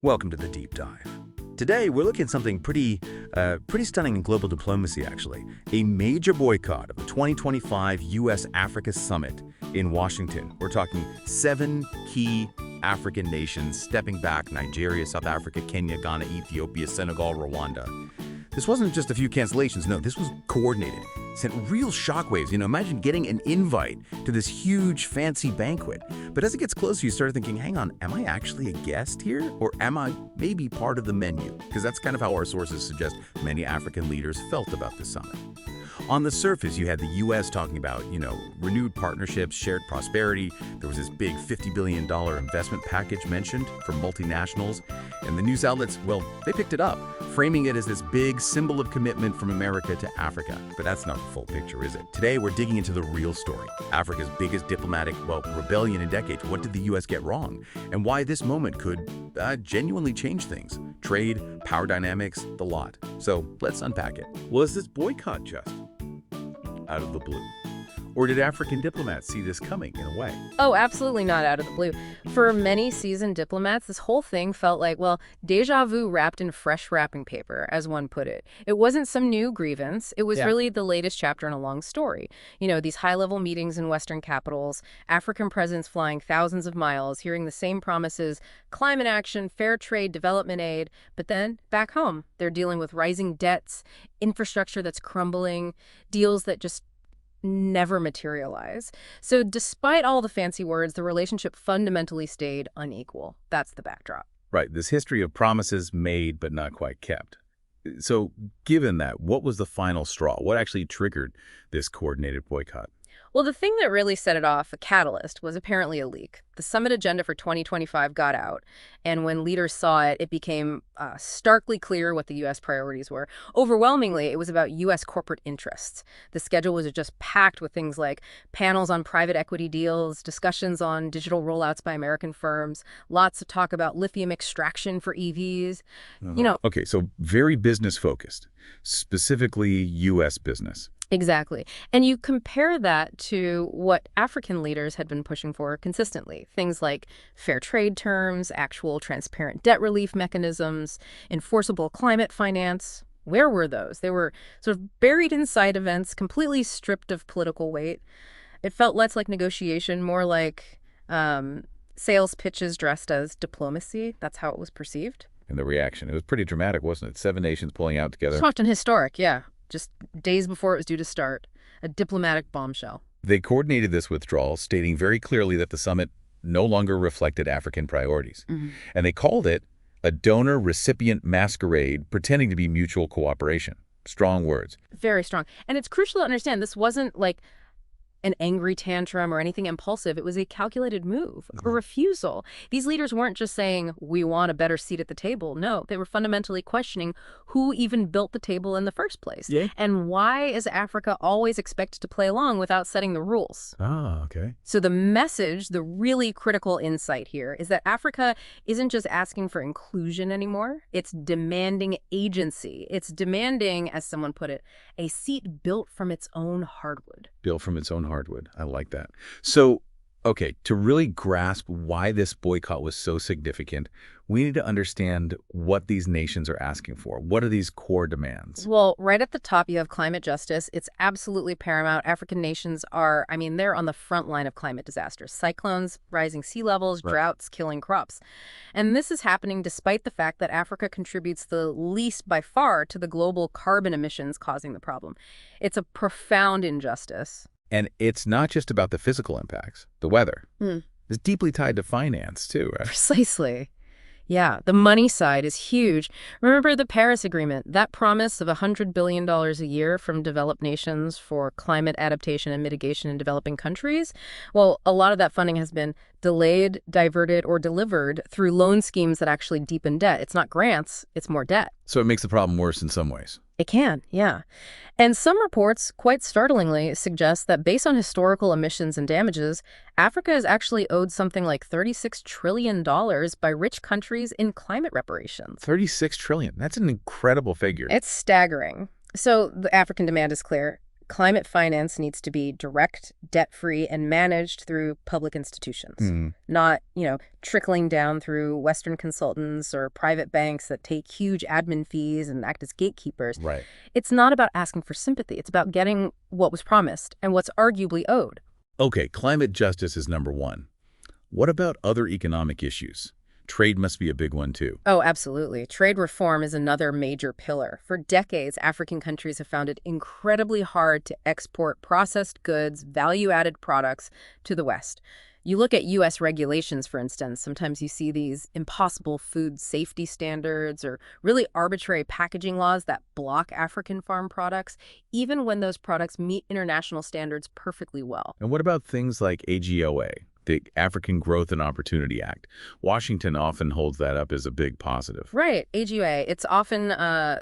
Welcome to the Deep Dive. Today, we're looking at something pretty stunning in global diplomacy, actually. A major boycott of the 2025 U.S.-Africa Summit in Washington. We're talking 7 key African nations stepping back: Nigeria, South Africa, Kenya, Ghana, Ethiopia, Senegal, Rwanda. This wasn't just a few cancellations. No, this was coordinated. Sent real shockwaves. Imagine getting an invite to this huge, fancy banquet. But as it gets closer, you start thinking, hang on, am I actually a guest here? Or am I maybe part of the menu? Because that's kind of how our sources suggest many African leaders felt about the summit. On the surface, you had the U.S. talking about, renewed partnerships, shared prosperity. There was this big $50 billion investment package mentioned for multinationals. And the news outlets, well, they picked it up, framing it as this big symbol of commitment from America to Africa. But that's not the full picture, is it? Today, we're digging into the real story. Africa's biggest diplomatic, rebellion in decades. What did the U.S. get wrong? And why this moment could genuinely change things. Trade, power dynamics, the lot. So let's unpack it. Was this boycott just out of the blue? Or did African diplomats see this coming in a way? Oh, absolutely not out of the blue. For many seasoned diplomats, this whole thing felt like, déjà vu wrapped in fresh wrapping paper, as one put it. It wasn't some new grievance. It was really the latest chapter in a long story. These high-level meetings in Western capitals, African presidents flying thousands of miles, hearing the same promises: climate action, fair trade, development aid. But then, back home, they're dealing with rising debts, infrastructure that's crumbling, deals that just never materialize. So despite all the fancy words, the relationship fundamentally stayed unequal. That's the backdrop. Right, this history of promises made but not quite kept. So given that, what was the final straw? What actually triggered this coordinated boycott? Well, the thing that really set it off, a catalyst, was apparently a leak. The summit agenda for 2025 got out, and when leaders saw it, it became starkly clear what the U.S. priorities were. Overwhelmingly, it was about U.S. corporate interests. The schedule was just packed with things like panels on private equity deals, discussions on digital rollouts by American firms, lots of talk about lithium extraction for EVs. Okay, so very business-focused, specifically U.S. business. Exactly. And you compare that to what African leaders had been pushing for consistently. Things like fair trade terms, actual transparent debt relief mechanisms, enforceable climate finance. Where were those? They were sort of buried in side events, completely stripped of political weight. It felt less like negotiation, more like sales pitches dressed as diplomacy. That's how it was perceived. And the reaction, it was pretty dramatic, wasn't it? 7 nations pulling out together. Soft and historic, yeah. Just days before it was due to start. A diplomatic bombshell. They coordinated this withdrawal, stating very clearly that the summit no longer reflected African priorities. And they called it a donor-recipient masquerade pretending to be mutual cooperation. Strong words. Very strong. And it's crucial to understand this wasn't like an angry tantrum or anything impulsive. It was a calculated move, a refusal. These leaders weren't just saying, we want a better seat at the table. No, they were fundamentally questioning who even built the table in the first place. Yeah. And why is Africa always expected to play along without setting the rules? Okay. So the message, the really critical insight here, is that Africa isn't just asking for inclusion anymore. It's demanding agency. It's demanding, as someone put it, a seat built from its own hardwood. Built from its own hardwood. I like that. So, okay, to really grasp why this boycott was so significant, we need to understand what these nations are asking for. What are these core demands? Well, right at the top, you have climate justice. It's absolutely paramount. African nations are, they're on the front line of climate disasters. Cyclones, rising sea levels, droughts, killing crops. And this is happening despite the fact that Africa contributes the least by far to the global carbon emissions causing the problem. It's a profound injustice. And it's not just about the physical impacts. The weather is deeply tied to finance, too, right? Precisely. Yeah, the money side is huge. Remember the Paris Agreement, that promise of $100 billion a year from developed nations for climate adaptation and mitigation in developing countries? Well, a lot of that funding has been delayed, diverted, or delivered through loan schemes that actually deepen debt. It's not grants, it's more debt. So it makes the problem worse in some ways. It can, yeah. And some reports, quite startlingly, suggest that based on historical emissions and damages, Africa is actually owed something like $36 trillion by rich countries in climate reparations. 36 trillion. That's an incredible figure. It's staggering. So the African demand is clear. Climate finance needs to be direct, debt-free, and managed through public institutions, not, trickling down through Western consultants or private banks that take huge admin fees and act as gatekeepers. Right. It's not about asking for sympathy. It's about getting what was promised and what's arguably owed. Okay, climate justice is number one. What about other economic issues? Trade must be a big one, too. Oh, absolutely. Trade reform is another major pillar. For decades, African countries have found it incredibly hard to export processed goods, value-added products to the West. You look at U.S. regulations, for instance, sometimes you see these impossible food safety standards or really arbitrary packaging laws that block African farm products, even when those products meet international standards perfectly well. And what about things like AGOA, the African Growth and Opportunity Act? Washington often holds that up as a big positive. Right, AGOA. It's often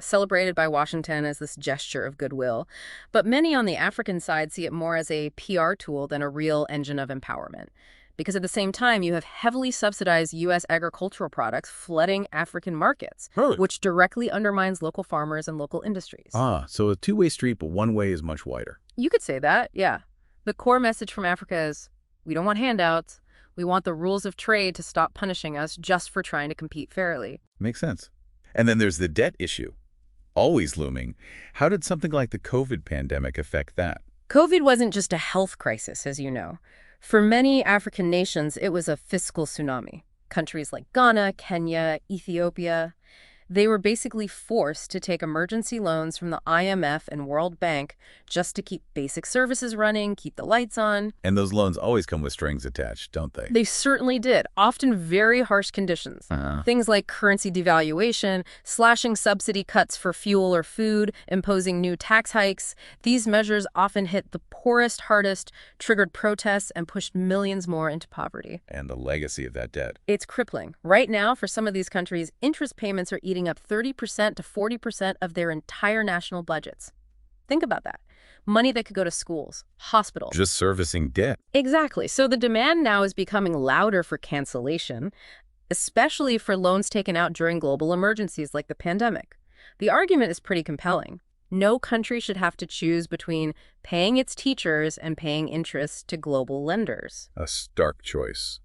celebrated by Washington as this gesture of goodwill, but many on the African side see it more as a PR tool than a real engine of empowerment. Because at the same time, you have heavily subsidized U.S. agricultural products flooding African markets, which directly undermines local farmers and local industries. So a two-way street, but one way is much wider. You could say that, yeah. The core message from Africa is, we don't want handouts. We want the rules of trade to stop punishing us just for trying to compete fairly. Makes sense. And then there's the debt issue, always looming. How did something like the COVID pandemic affect that? COVID wasn't just a health crisis, as you know. For many African nations, it was a fiscal tsunami. Countries like Ghana, Kenya, Ethiopia, they were basically forced to take emergency loans from the IMF and World Bank just to keep basic services running, keep the lights on. And those loans always come with strings attached, don't they? They certainly did, often very harsh conditions. Things like currency devaluation, slashing subsidy cuts for fuel or food, imposing new tax hikes. These measures often hit the poorest hardest, triggered protests, and pushed millions more into poverty. And the legacy of that debt. It's crippling. Right now, for some of these countries, interest payments are eating up 30% to 40% of their entire national budgets. Think about that. Money that could go to schools, hospitals. Just servicing debt. Exactly. So the demand now is becoming louder for cancellation, especially for loans taken out during global emergencies like the pandemic. The argument is pretty compelling. No country should have to choose between paying its teachers and paying interest to global lenders. A stark choice.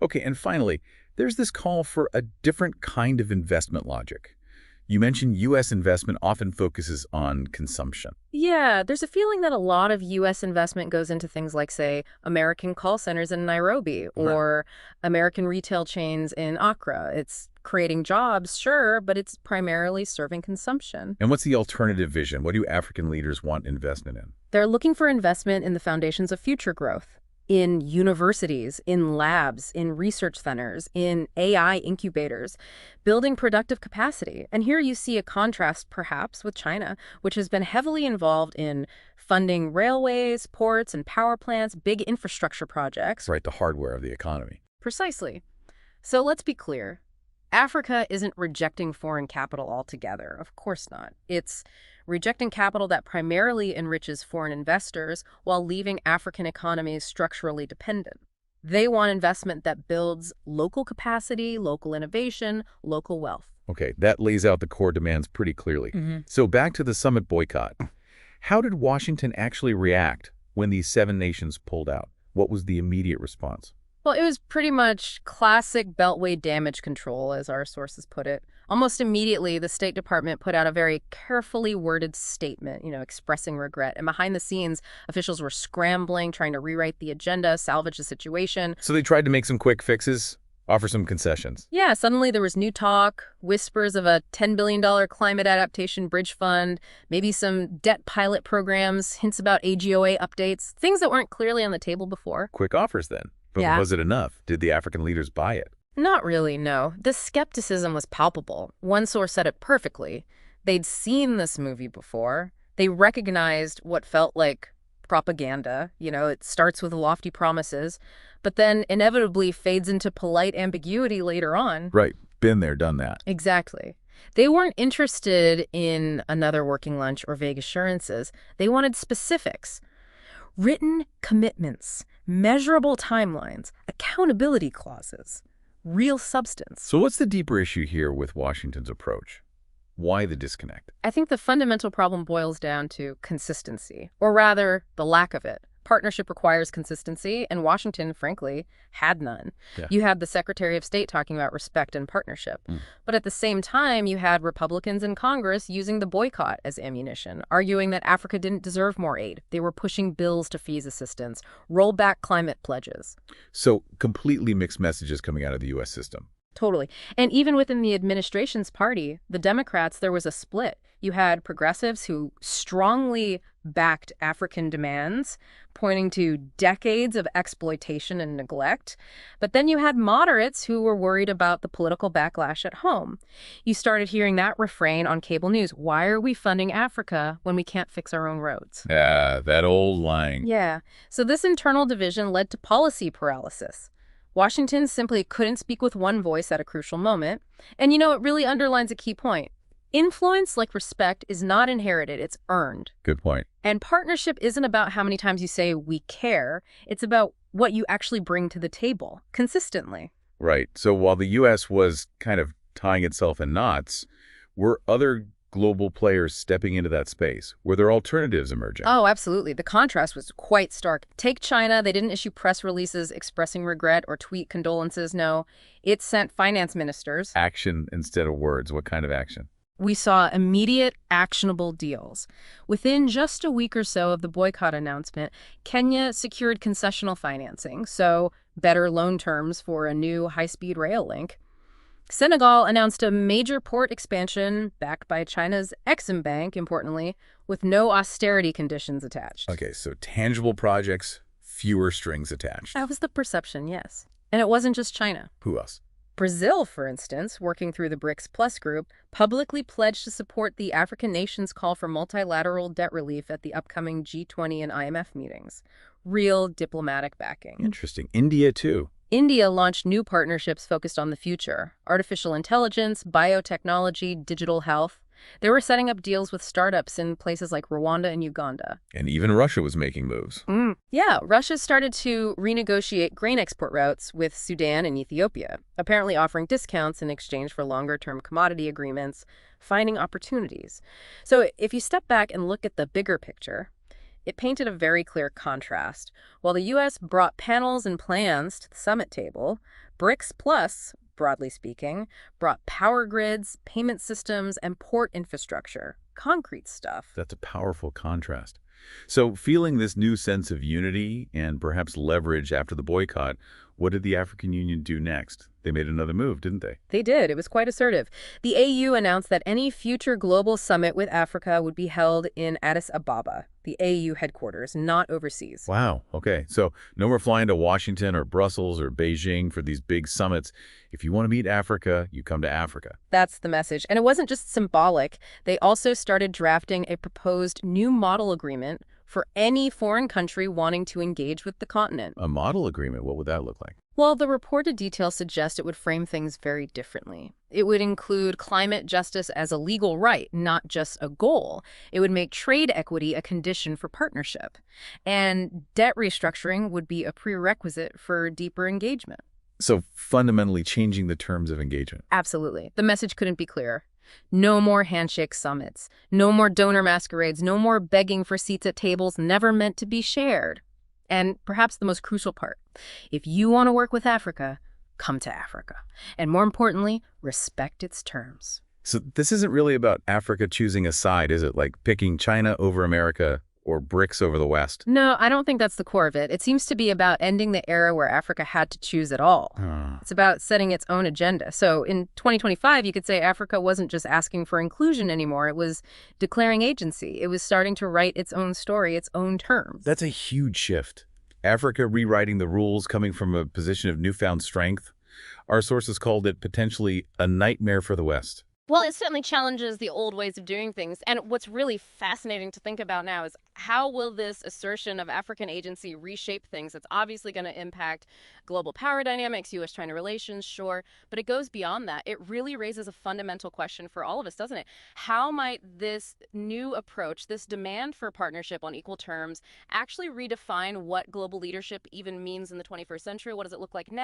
Okay, and finally, there's this call for a different kind of investment logic. You mentioned U.S. investment often focuses on consumption. Yeah, there's a feeling that a lot of U.S. investment goes into things like, say, American call centers in Nairobi or American retail chains in Accra. It's creating jobs, sure, but it's primarily serving consumption. And what's the alternative vision? What do African leaders want investment in? They're looking for investment in the foundations of future growth. In universities, in labs, in research centers, in AI incubators, building productive capacity. And here you see a contrast, perhaps, with China, which has been heavily involved in funding railways, ports, and power plants, big infrastructure projects. Right, the hardware of the economy. Precisely. So let's be clear. Africa isn't rejecting foreign capital altogether. Of course not. It's rejecting capital that primarily enriches foreign investors while leaving African economies structurally dependent. They want investment that builds local capacity, local innovation, local wealth. Okay, that lays out the core demands pretty clearly. So back to the summit boycott. How did Washington actually react when these 7 nations pulled out? What was the immediate response? Well, it was pretty much classic Beltway damage control, as our sources put it. Almost immediately, the State Department put out a very carefully worded statement, expressing regret. And behind the scenes, officials were scrambling, trying to rewrite the agenda, salvage the situation. So they tried to make some quick fixes, offer some concessions. Yeah, suddenly there was new talk, whispers of a $10 billion climate adaptation bridge fund, maybe some debt pilot programs, hints about AGOA updates, things that weren't clearly on the table before. Quick offers then. But was it enough? Did the African leaders buy it? Not really, no. The skepticism was palpable. One source said it perfectly. They'd seen this movie before. They recognized what felt like propaganda. It starts with lofty promises, but then inevitably fades into polite ambiguity later on. Right. Been there, done that. Exactly. They weren't interested in another working lunch or vague assurances. They wanted specifics. Written commitments, measurable timelines, accountability clauses, real substance. So what's the deeper issue here with Washington's approach? Why the disconnect? I think the fundamental problem boils down to consistency, or rather, the lack of it. Partnership requires consistency, and Washington, frankly, had none. Yeah. You had the Secretary of State talking about respect and partnership. But at the same time, you had Republicans in Congress using the boycott as ammunition, arguing that Africa didn't deserve more aid. They were pushing bills to freeze assistance, roll back climate pledges. So completely mixed messages coming out of the U.S. system. Totally. And even within the administration's party, the Democrats, there was a split. You had progressives who strongly backed African demands, pointing to decades of exploitation and neglect. But then you had moderates who were worried about the political backlash at home. You started hearing that refrain on cable news. Why are we funding Africa when we can't fix our own roads? Yeah, that old line. Yeah. So this internal division led to policy paralysis. Washington simply couldn't speak with one voice at a crucial moment. And it really underlines a key point. Influence, like respect, is not inherited, it's earned. Good point. And partnership isn't about how many times you say we care. It's about what you actually bring to the table, consistently. Right. So while the U.S. was kind of tying itself in knots, were other global players stepping into that space? Were there alternatives emerging? Oh, absolutely. The contrast was quite stark. Take China. They didn't issue press releases expressing regret or tweet condolences. No, it sent finance ministers. Action instead of words. What kind of action? We saw immediate, actionable deals. Within just a week or so of the boycott announcement, Kenya secured concessional financing, so better loan terms for a new high-speed rail link. Senegal announced a major port expansion backed by China's Exim Bank, importantly, with no austerity conditions attached. Okay, so tangible projects, fewer strings attached. That was the perception, yes. And it wasn't just China. Who else? Brazil, for instance, working through the BRICS Plus group, publicly pledged to support the African nations' call for multilateral debt relief at the upcoming G20 and IMF meetings. Real diplomatic backing. Interesting. India, too. India launched new partnerships focused on the future: artificial intelligence, biotechnology, digital health. They were setting up deals with startups in places like Rwanda and Uganda. And even Russia was making moves. Yeah, Russia started to renegotiate grain export routes with Sudan and Ethiopia, apparently offering discounts in exchange for longer-term commodity agreements, finding opportunities. So if you step back and look at the bigger picture, it painted a very clear contrast. While the U.S. brought panels and plans to the summit table, BRICS Plus, broadly speaking, brought power grids, payment systems, and port infrastructure. Concrete stuff. That's a powerful contrast. So feeling this new sense of unity and perhaps leverage after the boycott, what did the African Union do next? They made another move, didn't they? They did. It was quite assertive. The AU announced that any future global summit with Africa would be held in Addis Ababa, the AU headquarters, not overseas. Wow. Okay. So no more flying to Washington or Brussels or Beijing for these big summits. If you want to meet Africa, you come to Africa. That's the message. And it wasn't just symbolic. They also started drafting a proposed new model agreement for any foreign country wanting to engage with the continent. A model agreement, what would that look like? Well, the reported details suggest it would frame things very differently. It would include climate justice as a legal right, not just a goal. It would make trade equity a condition for partnership. And debt restructuring would be a prerequisite for deeper engagement. So fundamentally changing the terms of engagement. Absolutely. The message couldn't be clearer. No more handshake summits. No more donor masquerades. No more begging for seats at tables never meant to be shared. And perhaps the most crucial part, if you want to work with Africa, come to Africa. And more importantly, respect its terms. So this isn't really about Africa choosing a side, is it? Like picking China over America or BRICS over the West? No, I don't think that's the core of it. It seems to be about ending the era where Africa had to choose at all. It's about setting its own agenda. So in 2025, you could say Africa wasn't just asking for inclusion anymore. It was declaring agency. It was starting to write its own story, its own terms. That's a huge shift. Africa rewriting the rules coming from a position of newfound strength. Our sources called it potentially a nightmare for the West. Well, it certainly challenges the old ways of doing things. And what's really fascinating to think about now is how will this assertion of African agency reshape things? It's obviously going to impact global power dynamics, U.S.-China relations, sure, but it goes beyond that. It really raises a fundamental question for all of us, doesn't it? How might this new approach, this demand for partnership on equal terms, actually redefine what global leadership even means in the 21st century? What does it look like now?